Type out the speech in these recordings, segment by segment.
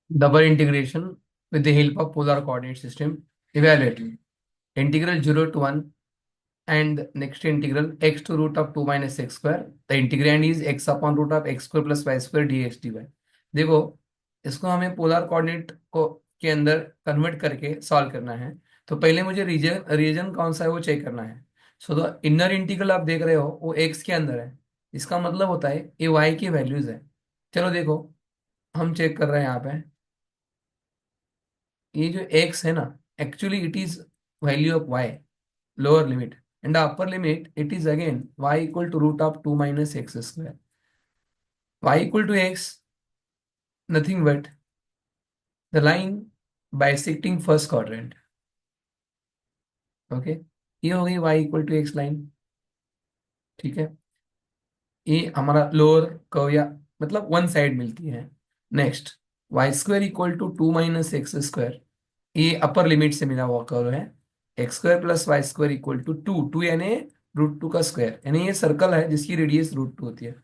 Double integration with the help of polar coordinate system. Evaluate integral 0 to 1 and next integral x to root of 2 minus x square. The integrand is x upon root of x square plus y square dx dy. देखो, इसको हमें polar coordinate को के अंदर convert करके solve करना है। तो पहले मुझे रीजन रीजन कौन सा है वो चेक करना है। सो द इनर इंटीग्रल आप देख रहे हो वो x के अंदर है। इसका मतलब होता है ये y की वैल्यूज है। चलो देखो, हम चेक कर रहे हैं यहाँ पे। ये जो x है ना, actually it is value of y, lower limit, and the upper limit it is again y equal to root of 2 minus x square. Y equal to x, nothing but the line bisecting first quadrant. Okay, ये हो गई y equal to x line. ठीक है, ये हमारा lower curve या मतलब one side मिलती है। Next, y square equal to 2 minus x square, ये अपर लिमिट से मिला हुआ कर्व है। X square plus y square equal to two, two यानी रूट टू का स्क्वायर, यानी ये सर्कल है जिसकी रेडियस रूट टू होती है।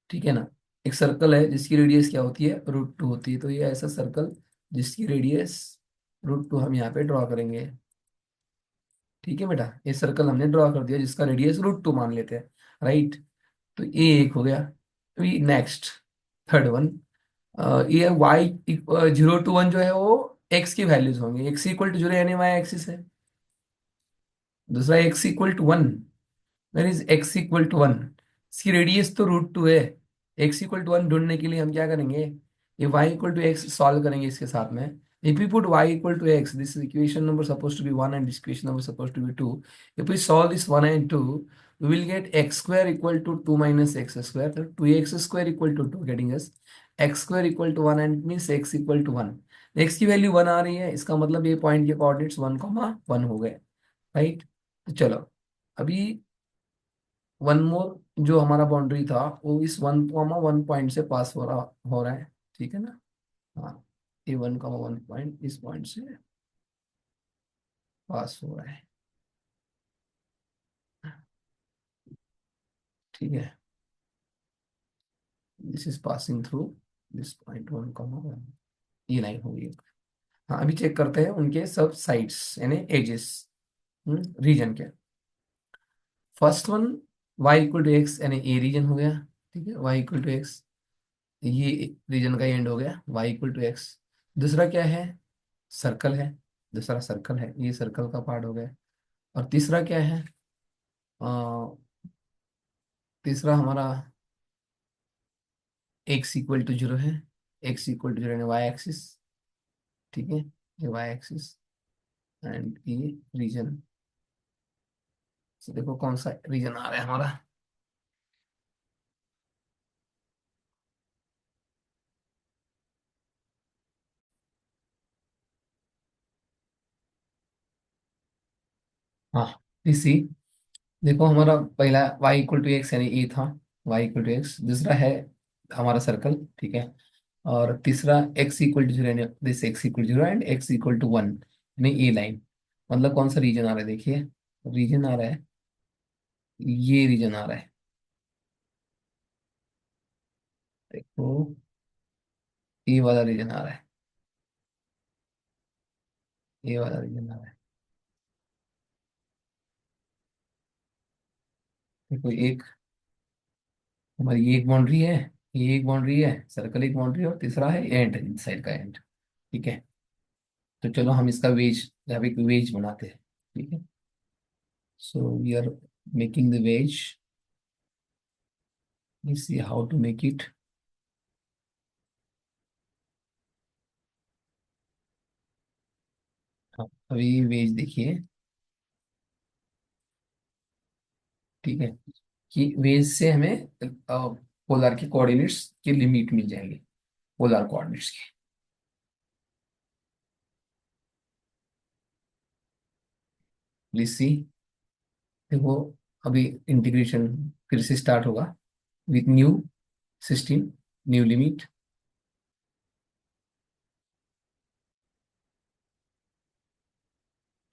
ठीक है ना, एक सर्कल है जिसकी रेडियस क्या होती है, रूट टू होती है। तो ये ऐसा सर्कल जिसकी रेडियस रूट टू हम यहाँ पे ड्रॉ करेंगे। ठीक है बेटा, ये सर्कल हमने ड्रॉ कर दिया जिसका रेडियस रूट टू मान लेते हैं। राइट, तो ये एक हो गया। अभी नेक्स्ट, थर्ड वन, ये वाई 0 to 1 जो है वो एक्स की वैल्यूज होंगे। एक्स इक्वल टू 0 यानी वाई एक्सिस है। दूसरा x equal to 1, where is x equal to 1, इसकी रेडियस तो रूट टू है। एक्स इक्वल टू 1 ढूंढने के लिए हम क्या करेंगे, ये y equal to x solve करेंगे इसके साथ में। If we put y equal to x, this equation number suppose to be 1 and this equation number suppose to be 2। If we solve this 1 and 2, we will get x square equal to 2 minus x square, so 2x square equal to 2, getting us x square equal to 1 and means x equal to 1। x की value 1 आ रही है, इसका मतलब ये point के coordinates 1, 1 हो गए। Right, तो चलो अभी वन मोर, जो हमारा बाउंड्री था वो इस 1, 1 पॉइंट से पास हो रहा है। ठीक है ना। हाँ, ये 1, 1 पॉइंट इस पॉइंट से पास हो रहा है। ठीक है, this is passing through this point 1, 1, ये लाइन होगी। हाँ, अभी चेक करते हैं उनके सब साइड्स यानी एजेस रीजन के। First one, y equal to x यानी ए रीजन हो गया। ठीक है, y इक्वल टू एक्स, ये रीजन का एंड हो गया y इक्वल टू एक्स। दूसरा क्या है, सर्कल है। दूसरा सर्कल है, ये सर्कल का पार्ट हो गया। और तीसरा क्या है, अ, तीसरा हमारा एक्स इक्वल टू जीरो है। एक्स इक्वल टू जीरो यानी वाई एक्सिस। ठीक है, ये वाई एक्सिस एंड ये रीजन। तो देखो कौन सा रीजन आ रहा है हमारा। हाँ, इसी, देखो हमारा पहला y इक्वल टू एक्स यानी ए था, y इक्वल टू एक्स। दूसरा है हमारा सर्कल। ठीक है, और तीसरा x इक्वल टू जीरो यानी this x equal to zero and x equal to 1 यानी ए लाइन। मतलब कौन सा रीजन आ रहा है, देखिए रीजन आ रहा है, ये रीजन आ रहा है। देखो, ये वाला रीजन आ रहा है, ये वाला रीजन आ रहा है। देखो एक, हमारी ये एक बाउंड्री है, ये एक बाउंड्री है, सर्कल एक बाउंड्री, और तीसरा है एंड, इन साइड का एंड। ठीक है, तो चलो हम इसका वेज, यहाँ पे एक वेज बनाते हैं। ठीक है, so we are making the wedge. Let's see how to make it. हाँ, अभी वेज देखिए। ठीक है, कि वेज से हमें पोलर के कोऑर्डिनेट्स की लिमिट मिल जाएगी, पोलर कोऑर्डिनेट्स की। प्लीज सी, देखो अभी इंटीग्रेशन फिर से स्टार्ट होगा with new system, new limit.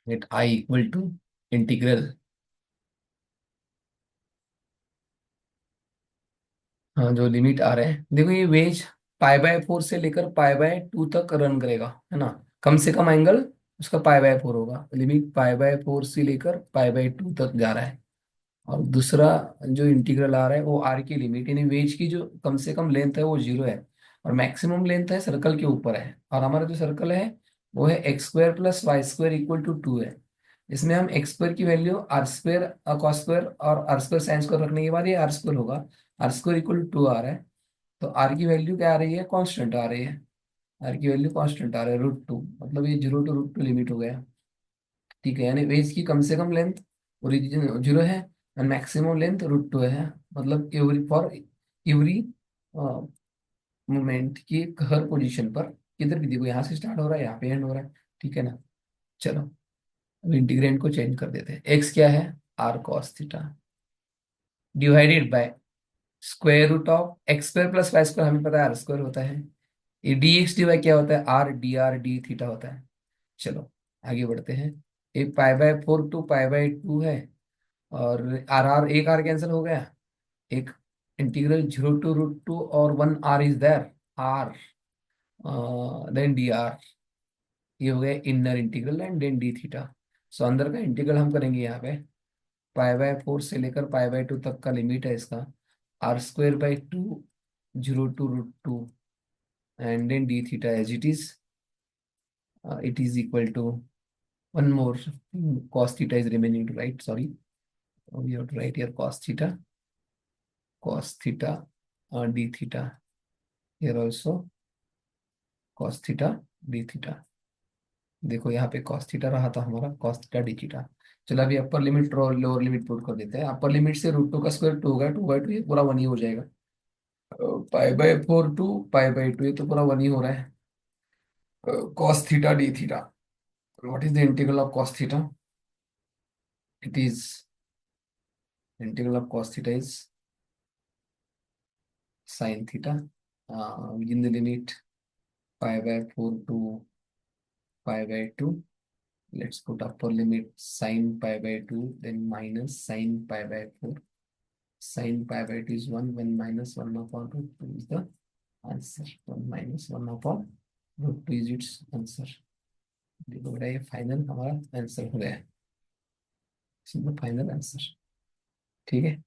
At I equal to integral, हाँ जो लिमिट आ रहे हैं देखो, ये वेज π/4 से लेकर π/2 तक रन करेगा, है ना। कम से कम एंगल उसका π/4 होगा, लिमिट π/4 से लेकर π/2 तक जा रहा है। और दूसरा जो इंटीग्रल आ रहा है वो आर की लिमिट, यानी वेज की जो कम से कम लेंथ है वो 0 है, और मैक्सिमम लेंथ है सर्कल के ऊपर है, और हमारा जो सर्कल है वो है x² + y² = 2 है। इसमें हम x² की वैल्यू r² cos² और r² sin² रखने के बाद ये r² होगा, r² = 2 आ रहा है। तो r की वैल्यू क्या आ रही है, कांस्टेंट आ रही है। r की वैल्यू कांस्टेंट आ रहा है √2, मतलब ये 0 to √2 लिमिट हो गया। ठीक है, यानी वेज की कम से कम लेंथ ओरिजिन 0 है, और मैक्सिमम लेंथ √2 है, मतलब एवरी फॉर एवरी मोमेंट की हर पोजीशन पर, किधर भी देखो, यहाँ से स्टार्ट हो रहा है यहाँ पे एंड हो रहा है। ठीक है ना। चलो, अब इंटीग्रेंट को चेंज कर देते हैं। एक्स क्या है, r cos θ divided by √(x²+ y²), हमें पता है r² होता है। ये dx dy क्या होता है, r dr d θ होता है। चलो आगे बढ़ते हैं। एक π/4 टू π/2 है, और आर आर एक आर कैंसिल हो गया। एक इंटीग्रल 0 to √2 और 1 r is there, r then d r, ये हो गया inner integral, and then d theta. So अंदर का इंटीग्रल हम करेंगे यहाँ पे, π/4 से लेकर π/2 तक का लिमिट है इसका, r²/2 0 to √2, and then d theta as it is equal to one more, cos theta is remaining to write, sorry, we have to write here cos theta d theta, here also cos theta d theta। देखो यहाँ पे cos theta रहा था हमारा, cos theta d theta। चलो अभी upper limit और lower limit put कर देते हैं। अपर लिमिट से √2 का स्क्वायर 2 होगा, 2/2 ये पूरा 1 ही हो जाएगा। π/4 टू π/2 ये तो पूरा 1 ही हो रहा है। cos theta d theta, what is the integral of cos theta? It is integral of cos theta is sin theta, within the limit π/4 to π/2. Let's put upper limit sin π/2, then minus sin π/4. Sin π/2 is 1, 1 minus 1 upon √2 is the answer, 1 minus 1 upon √2 is its answer। देखो बेटा, ये final हमारा answer हो गया है, final answer. ठीक है।